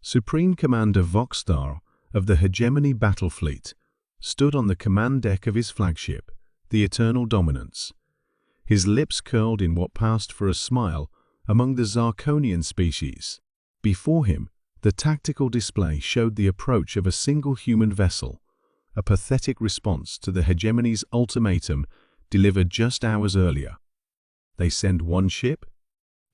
Supreme Commander Voxstar of the Hegemony Battle Fleet stood on the command deck of his flagship, the Eternal Dominance. His lips curled in what passed for a smile among the Zarkonian species. Before him, the tactical display showed the approach of a single human vessel, a pathetic response to the Hegemony's ultimatum delivered just hours earlier. They send one ship?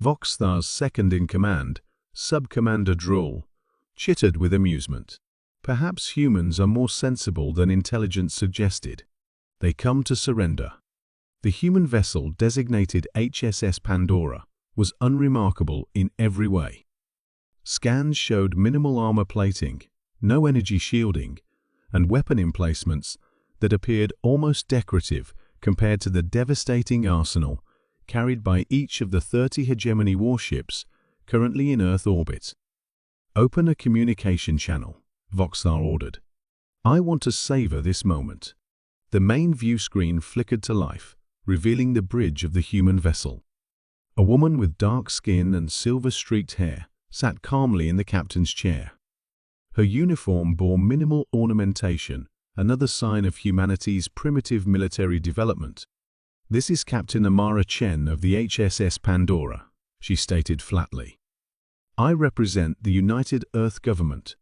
Voxstar's second-in-command, Sub-Commander Drool, chittered with amusement. Perhaps humans are more sensible than intelligence suggested. They come to surrender. The human vessel designated HSS Pandora was unremarkable in every way. Scans showed minimal armor plating, no energy shielding, and weapon emplacements that appeared almost decorative compared to the devastating arsenal carried by each of the 30 Hegemony warships currently in Earth orbit. "Open a communication channel," Voxstar ordered. "I want to savor this moment." The main view screen flickered to life, revealing the bridge of the human vessel. A woman with dark skin and silver-streaked hair sat calmly in the captain's chair. Her uniform bore minimal ornamentation, another sign of humanity's primitive military development. "This is Captain Amara Chen of the HSS Pandora," she stated flatly. "I represent the United Earth Government."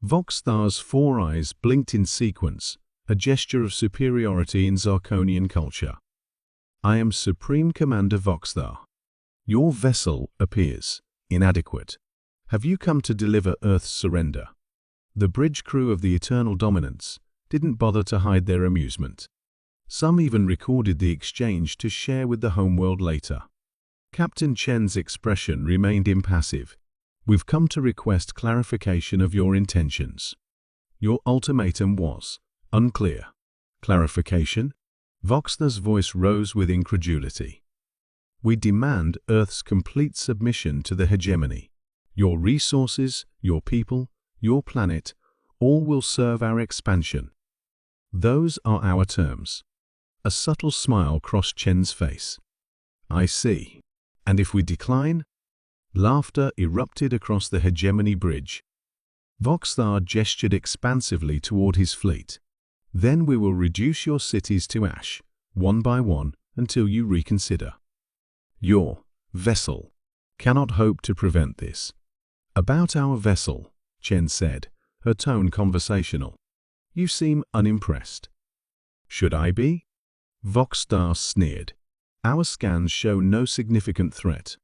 Voxstar's four eyes blinked in sequence, a gesture of superiority in Zarkonian culture. "I am Supreme Commander Voxstar. Your vessel appears inadequate. Have you come to deliver Earth's surrender?" The bridge crew of the Eternal Dominance didn't bother to hide their amusement. Some even recorded the exchange to share with the homeworld later. Captain Chen's expression remained impassive. "We've come to request clarification of your intentions. Your ultimatum was unclear." "Clarification?" Voxstar's voice rose with incredulity. "We demand Earth's complete submission to the Hegemony. Your resources, your people, your planet, all will serve our expansion. Those are our terms." A subtle smile crossed Chen's face. "I see. And if we decline?" Laughter erupted across the Hegemony bridge. Voxstar gestured expansively toward his fleet. "Then we will reduce your cities to ash, one by one, until you reconsider. Your vessel cannot hope to prevent this." "About our vessel," Chen said, her tone conversational. "You seem unimpressed." "Should I be?" Voxstar sneered. "Our scans show no significant threat.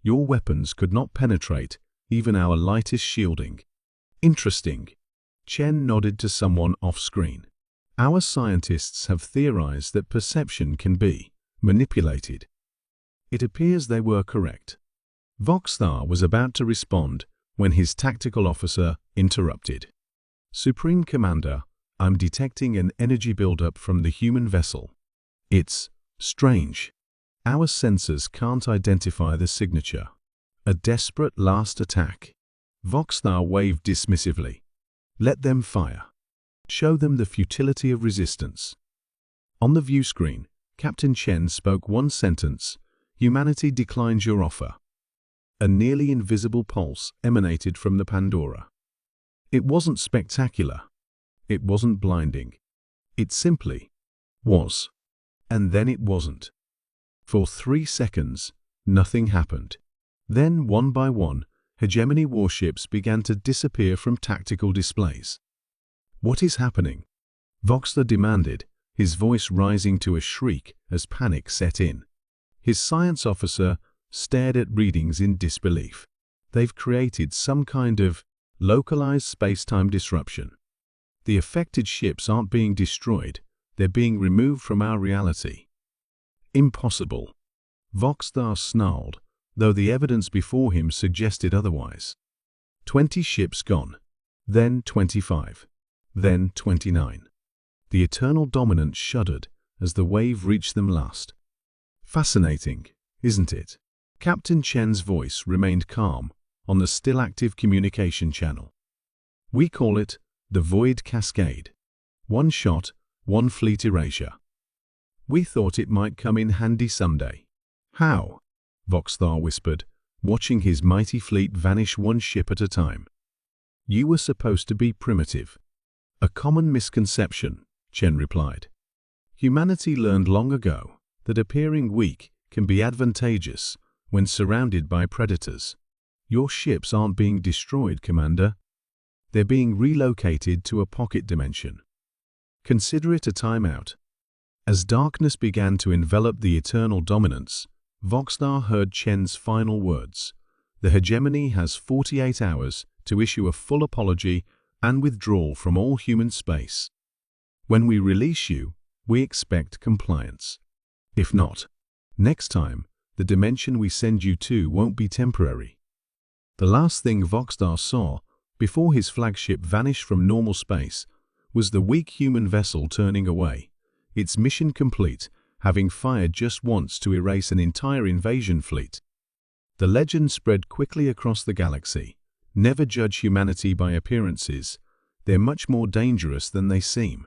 Your weapons could not penetrate even our lightest shielding." "Interesting." Chen nodded to someone off-screen. "Our scientists have theorized that perception can be manipulated." It appears they were correct. Voxstar was about to respond when his tactical officer interrupted. "Supreme Commander, I'm detecting an energy buildup from the human vessel. It's strange. Our sensors can't identify the signature." "A desperate last attack." Voxstar waved dismissively. "Let them fire. Show them the futility of resistance." On the view screen, Captain Chen spoke one sentence: "Humanity declines your offer." A nearly invisible pulse emanated from the Pandora. It wasn't spectacular. It wasn't blinding. It simply was. And then it wasn't. For 3 seconds, nothing happened. Then, one by one, Hegemony warships began to disappear from tactical displays. "What is happening?" Voxstar demanded, his voice rising to a shriek as panic set in. His science officer stared at readings in disbelief. "They've created some kind of localized space-time disruption. The affected ships aren't being destroyed, they're being removed from our reality." "Impossible." Voxstar snarled, though the evidence before him suggested otherwise. 20 ships gone, then 25, then 29. The Eternal Dominance shuddered as the wave reached them last. "Fascinating, isn't it?" Captain Chen's voice remained calm on the still-active communication channel. "We call it the Void Cascade. One shot, one fleet erasure. We thought it might come in handy someday." "How?" Voxstar whispered, watching his mighty fleet vanish one ship at a time. You were supposed to be primitive. A common misconception, Chen replied. Humanity learned long ago that appearing weak can be advantageous when surrounded by predators. Your ships aren't being destroyed, Commander. They're being relocated to a pocket dimension. Consider it a timeout. As darkness began to envelop the Eternal Dominance, Voxstar heard Chen's final words. The hegemony has 48 hours to issue a full apology and withdrawal from all human space. When we release you, we expect compliance. If not, next time, the dimension we send you to won't be temporary. The last thing Voxstar saw before his flagship vanished from normal space was the weak human vessel turning away, its mission complete, having fired just once to erase an entire invasion fleet. The legend spread quickly across the galaxy. Never judge humanity by appearances. They're much more dangerous than they seem.